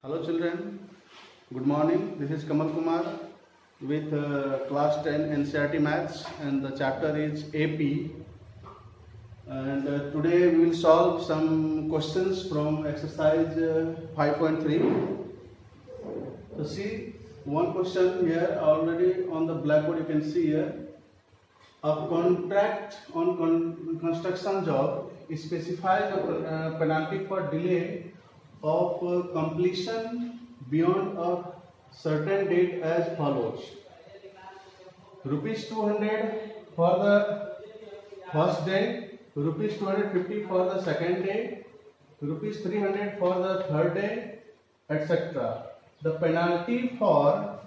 Hello children, good morning. This is Kamal Kumar with class 10 NCERT Maths, and the chapter is AP, and today we will solve some questions from exercise 5.3. So see one question here already on the blackboard. You can see here a contract on construction job specifies a penalty for delay of completion beyond a certain date as follows: rupees 200 for the first day, rupees 250 for the second day, rupees 300 for the third day, etc. The penalty for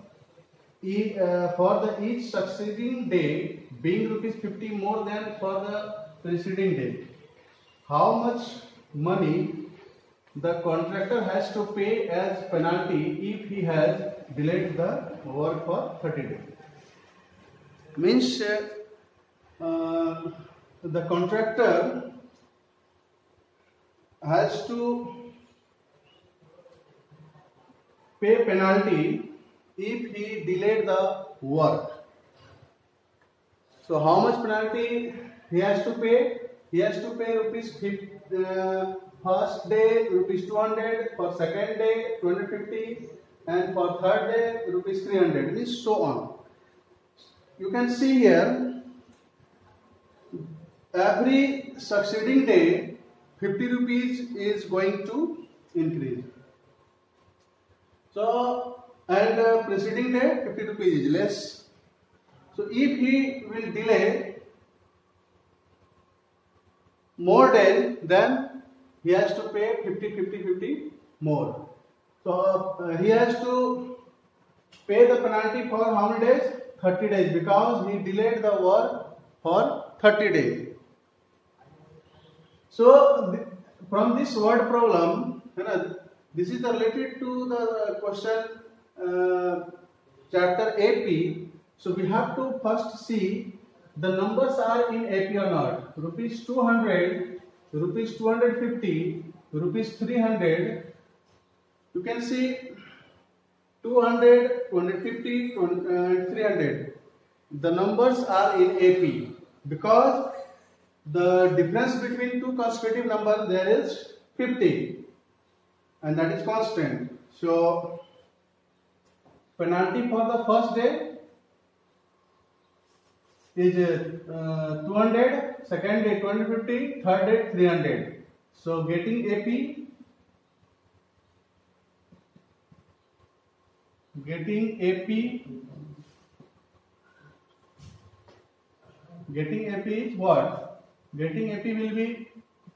each succeeding day being rupees 50 more than for the preceding day. How much money the contractor has to pay as penalty if he has delayed the work for 30 days? Means the contractor has to pay penalty if he delayed the work. So how much penalty he has to pay? He has to pay rupees 50, first day rupees 200, for second day 250, and for third day rupees 300, and so on. You can see here every succeeding day 50 rupees is going to increase. So, and preceding day 50 rupees is less. So if he will delay more days, then he has to pay 50 more. So he has to pay the penalty for how many days? 30 days, because he delayed the work for 30 days. So from this word problem, this is related to the question chapter AP. So we have to first see the numbers are in AP or not. Rupees 200, rupees 250, rupees 300. You can see 200, 250, and 300. The numbers are in AP because the difference between two consecutive numbers there is 50, and that is constant. So penalty for the first day is 200, second day 250, third day 300. So getting AP is what? Getting AP will be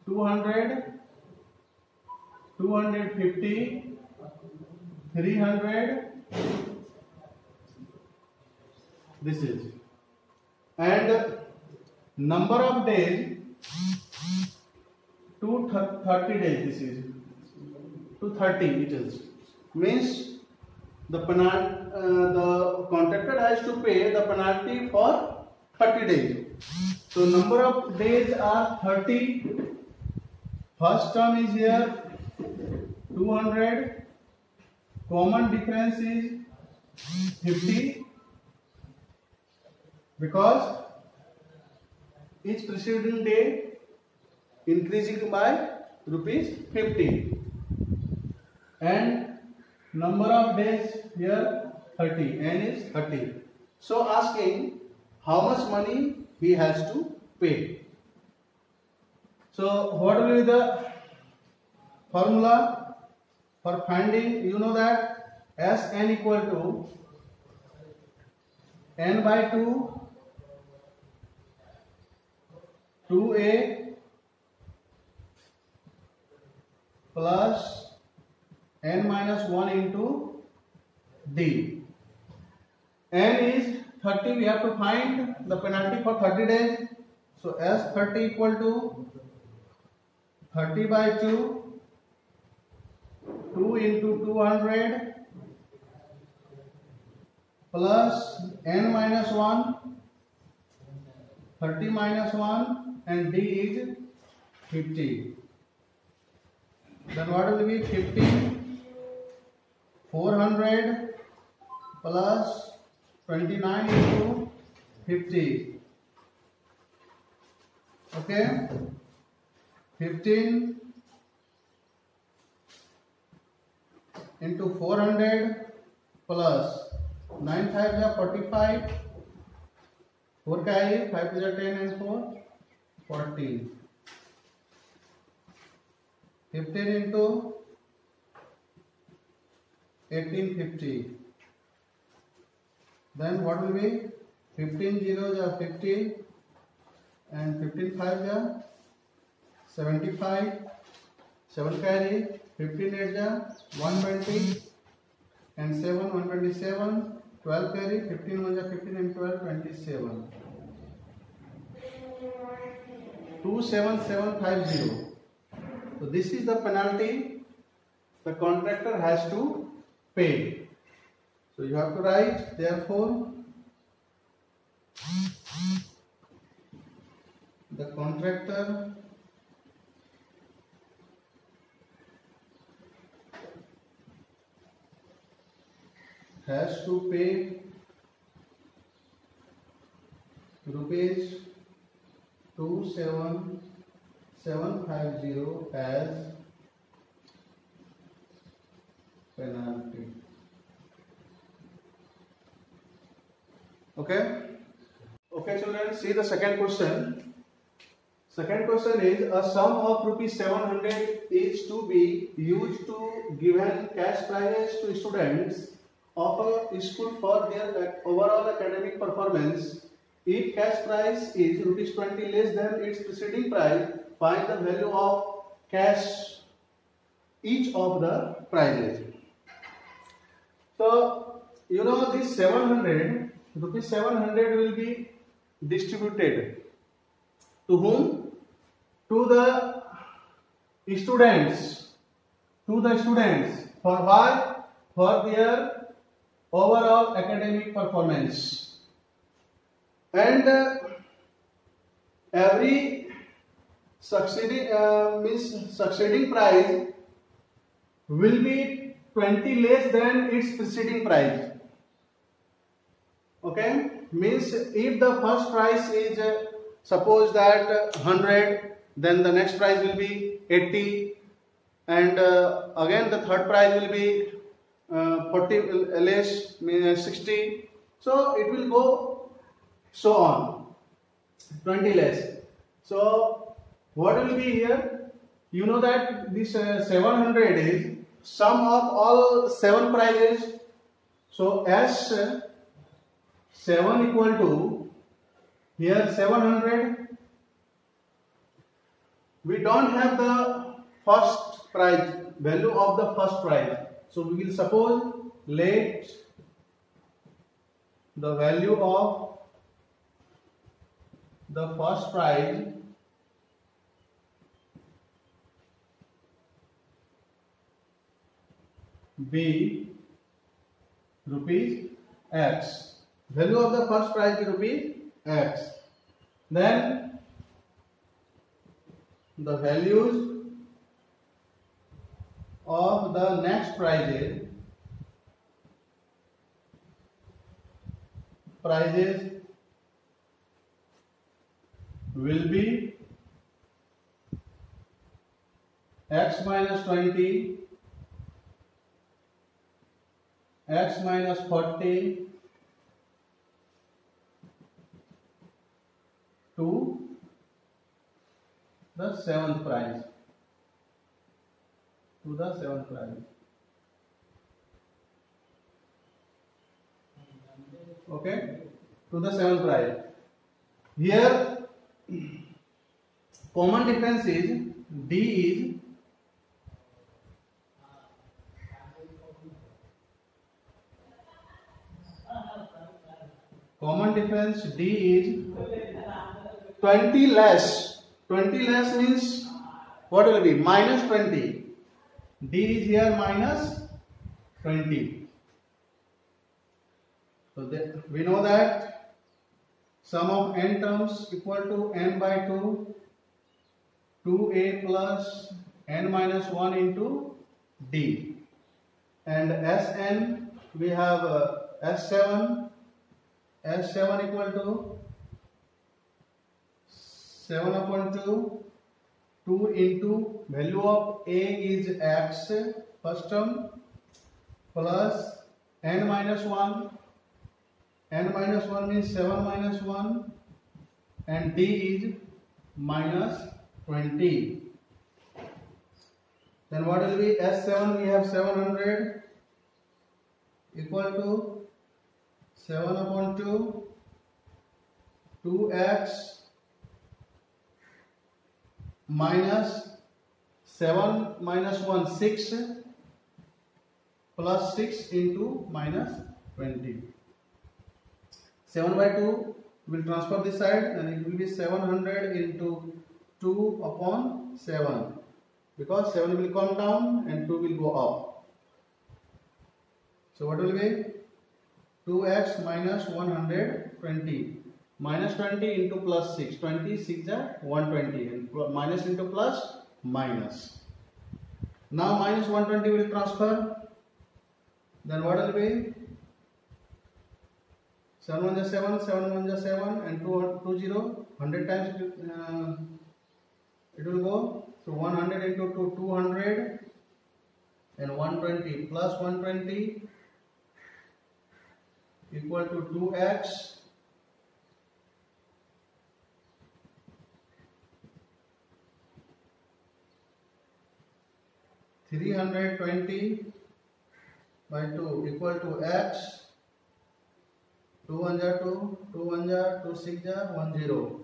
200, 250, 300. This is, and number of days to 30 days. This is to 30. It is means the contractor has to pay the penalty for 30 days. So number of days are 30. First term is here 200. Common difference is 50, because each preceding day increasing by rupees 50, and number of days here 30, n is 30. So asking how much money he has to pay. So what will be the formula for finding? You know that Sn equal to n by 2 2a plus n minus 1 into d. N is 30. We have to find the penalty for 30 days. So S30 equal to 30 by 2, 2 into 200 plus n minus 1, 30 minus 1, and d is 50. Then what will be 50 400 plus 29 into 50. Okay, 15 into 400 plus 9 5 is 45, 4 carry, 5 is 10 and 4 14. 15 into 1850. Then what will be 15 zeros are 50 and 15 5 are 75. 7 carry, 15 8 are 120 and 7 127. 12 carry, 15 1 are 15 and 12 27. 27750. So this is the penalty the contractor has to pay. So you have to write, therefore the contractor has to pay rupees 27750 as penalty. Okay. Okay, children, see the second question. Second question is, a sum of rupees 700 is to be used to given cash prizes to students of a school for their overall academic performance. If cash prize is rupees 20 less than its preceding price, find the value of cash each of the prizes. So you know this 700 rupees 700 will be distributed to whom? To the students. To the students. For what? For their overall academic performance. And every succeeding prize will be 20 less than its preceding prize. Okay, means if the first prize is suppose that 100, then the next prize will be 80, and again the third prize will be 40 less, means 60. So it will go so on, 20 less. So what will be here? You know that this 700 is sum of all 7 prizes. So S 7 equal to here 700. We don't have the first prize, value of the first prize. So we will suppose let the value of the first prize be rupees X. Value of the first prize be rupees X. Then the values of the next prizes will be X minus 20, X minus 40 to the 7th prize. To the 7th prize. Okay, to the 7th prize. Here common difference is D is common difference D is 20 less. 20 less means what will be? Minus 20. D is here minus 20. So we know that sum of n terms equal to n by 2, 2a plus n minus 1 into D. and Sn we have S7 equal to 7 upon 2, 2 into value of A is x, first term, plus n minus 1, n minus 1 means 7 minus 1, and D is minus 20. Then what will be S7? We have 700 equal to 7 upon 2, 2x minus 7 minus 1, 6, plus 6 into minus 20. 7 by 2 will transfer this side, and it will be 700 into 2 upon 7, because 7 will come down and 2 will go up. So what will be 2x minus 120, minus 20 into plus 6, 20 6 are 120, and minus into plus minus. Now minus 120 will transfer, then what will be 7 1 is 7, 7 1 is 7, and 2 0, 100 times it will go. So 100 into 2, 200, and 120 plus 120 equal to 2x (320 by 2) equal to x. 2 1 are 2, 2 1 are 2, 6 are 1 0.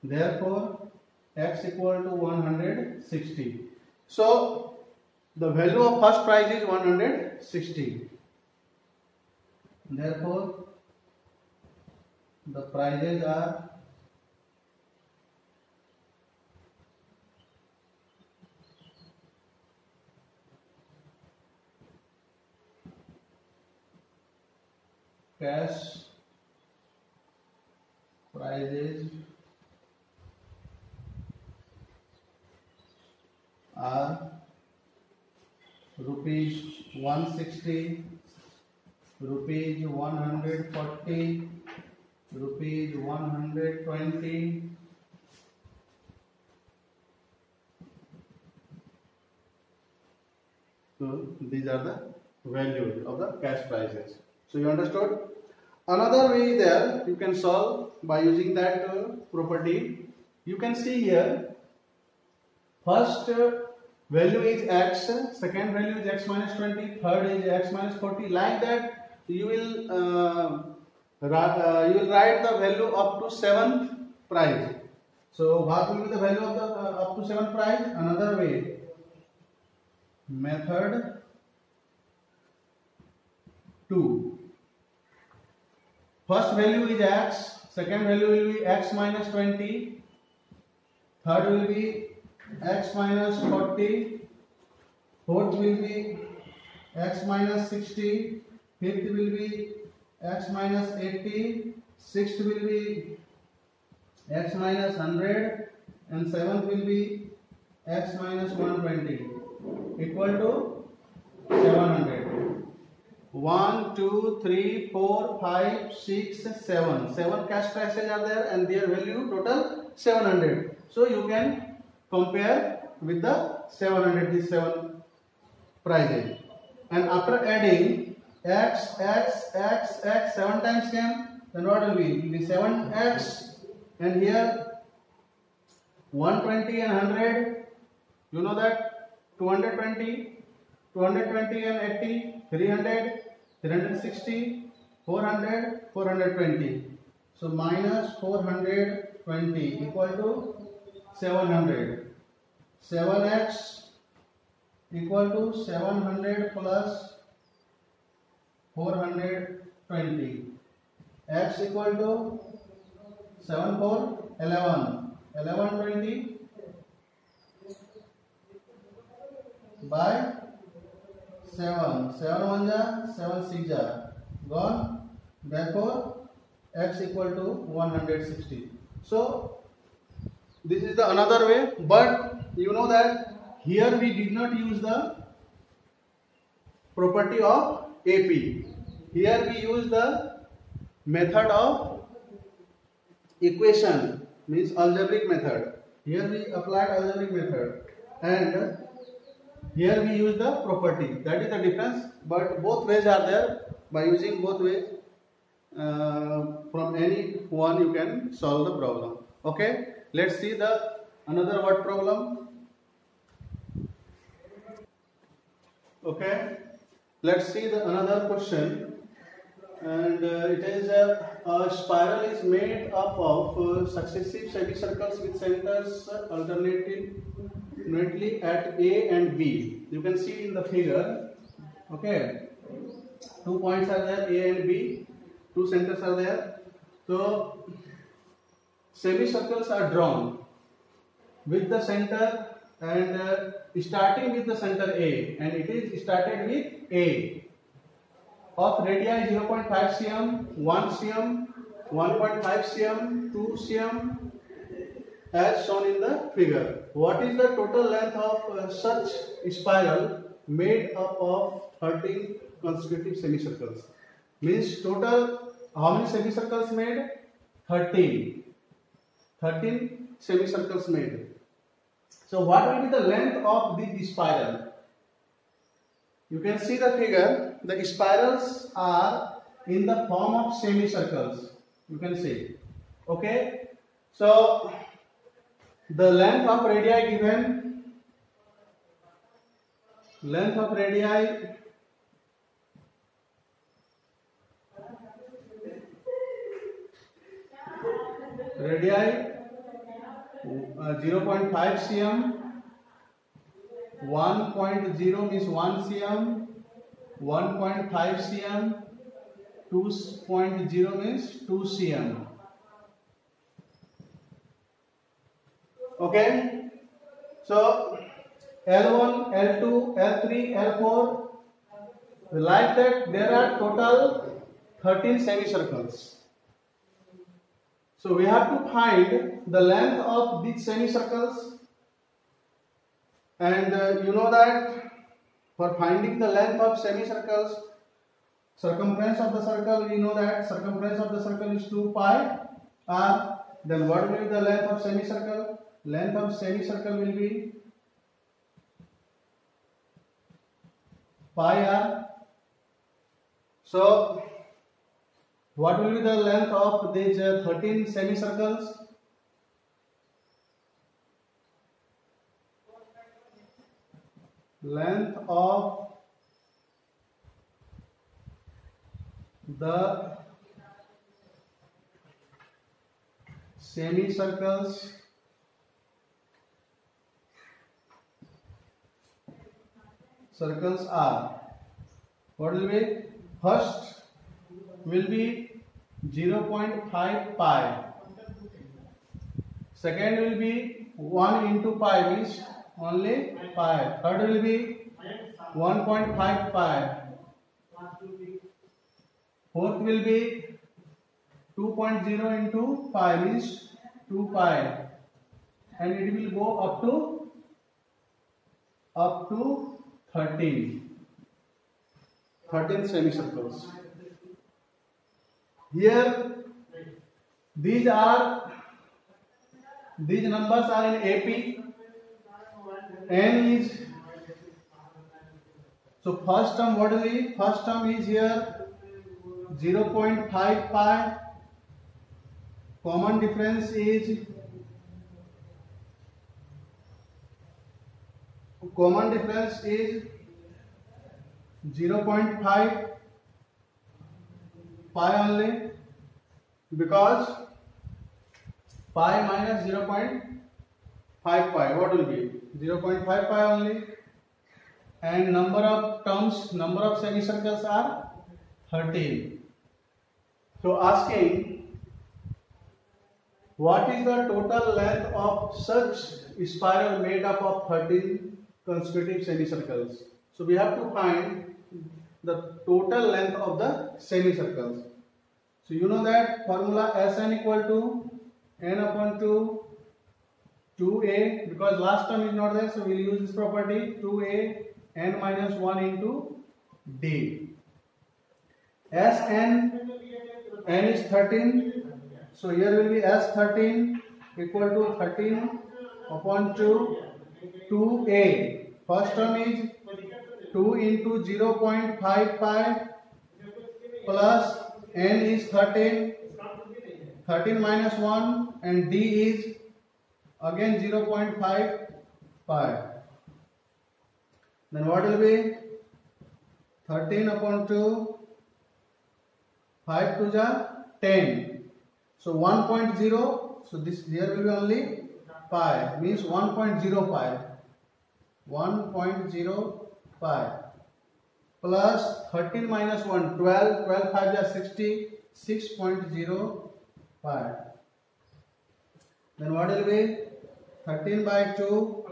Therefore, x equal to 160. So, the value of first prize is 160. Therefore, the prizes are cash prizes are rupees 160, rupees 140, rupees 120, so these are the values of the cash prizes. So you understood? Another way there you can solve by using that property. You can see here, first value is x, second value is x minus 20, third is x minus 40. Like that, you will write the value up to 7th prize. So what will be the value of the up to 7th prize? Another way, method 2. First value is x, second value will be x minus 20, third will be x minus 40, fourth will be x minus 60, fifth will be x minus 80, sixth will be x minus 100, and seventh will be x minus 120 equal to 700. 1, 2, 3, 4, 5, 6, 7. 7 cash prizes are there, and their value total 700. So you can compare with the 700, these 7 prizes. And after adding x, 7 times came, then what will be? It will be 7x, and here 120 and 100. You know that 220 and 80, 300, 360, 400, 420. So minus 420 equal to 700. 7x equal to 700 plus 420. X equal to 7 4 11. 1120 by 7. 7 1 ja, 7 6 ja, gone. Therefore, x equal to 160. So this is the another way, but you know that here we did not use the property of AP. Here we use the method of equation, means algebraic method. Here we applied algebraic method, and here we use the property. That is the difference, but both ways are there. By using both ways, from any one you can solve the problem. Okay, let's see the another word problem. Okay, let's see the another question, and it is a spiral is made up of successive semicircles with centers alternately at A and B. You can see in the figure. Okay, 2 points are there, A and B. 2 centers are there. So semicircles are drawn with the center and starting with the center A, and it is started with A of radii 0.5 cm, 1 cm, 1.5 cm, 2 cm as shown in the figure. What is the total length of such spiral made up of 13 consecutive semicircles? Means total how many semicircles made? 13 semicircles made. So what will be the length of the spiral? You can see the figure. The spirals are in the form of semicircles. You can see. Okay. So the length of radii given. Length of radii radii 0.5 cm, 1.0 means 1 cm, 1.5 cm, 2.0 means 2 cm. Okay, so L1, L2, L3, L4, like that there are total 13 semicircles. So we have to find the length of these semicircles, and you know that for finding the length of semicircles, circumference of the circle, we know that circumference of the circle is 2 pi r. Then what will be the length of semicircle? Length of semicircle will be pi r. So what will be the length of these 13 semicircles? Length of the semicircles are, what will be? First will be 0.5 pi. Second will be 1 into pi, means only pi. Third will be 1.5 pi. Fourth will be 2.0 into pi, means 2 pi, and it will go up to 13 semicircles. Here these numbers are in AP. N is, so first term, what is it? First term is here 0.5 pi. Common difference is 0.5 pi only, because pi minus 0.5 pi, what will be? 0.5 pi only, and number of terms, number of semicircles are 13. So asking, what is the total length of such spiral made up of 13 consecutive semicircles? So we have to find the total length of the semicircles. So you know that formula Sn equal to n upon 2a, because last term is not there, so we will use this property 2a n minus 1 into D. Sn, n is 13. So here will be S13 equal to 13 upon 2, 2a. First term is 2 into 0.55 plus n is 13, 13 minus 1, and D is again 0.55. Then what will be 13 upon 2, 5 to the 10. So 1.0, so this here will be only pi, means 1.05. 1.05 plus 13 minus 1, 12, 12 5 is 60, 6.05. Then what will be 13 by 2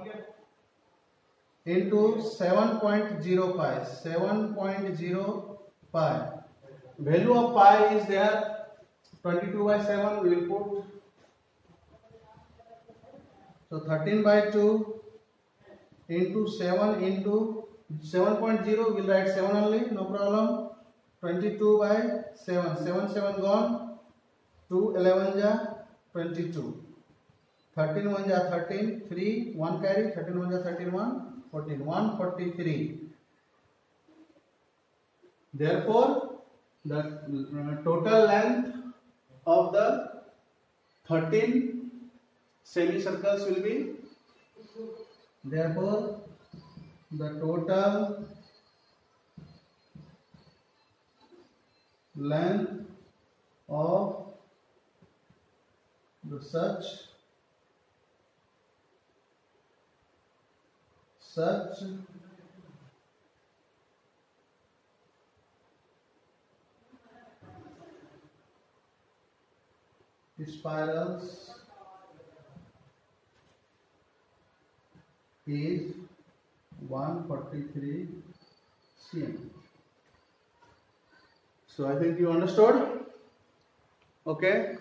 into 7.05, 7.05. Value of pi is there, 22 by 7 we will put. So 13 by 2 into 7 into 7.0, we will write 7 only, no problem. 22 by 7, 7 7 gone, 2 11 ja 22, 13 1 ja 13, 3 1 carry, 13 1 ja 13, 1 14, 143. Therefore the total length of the 13 semicircles will be, therefore the total length of the such spirals is 143 cm. So I think you understood. Okay.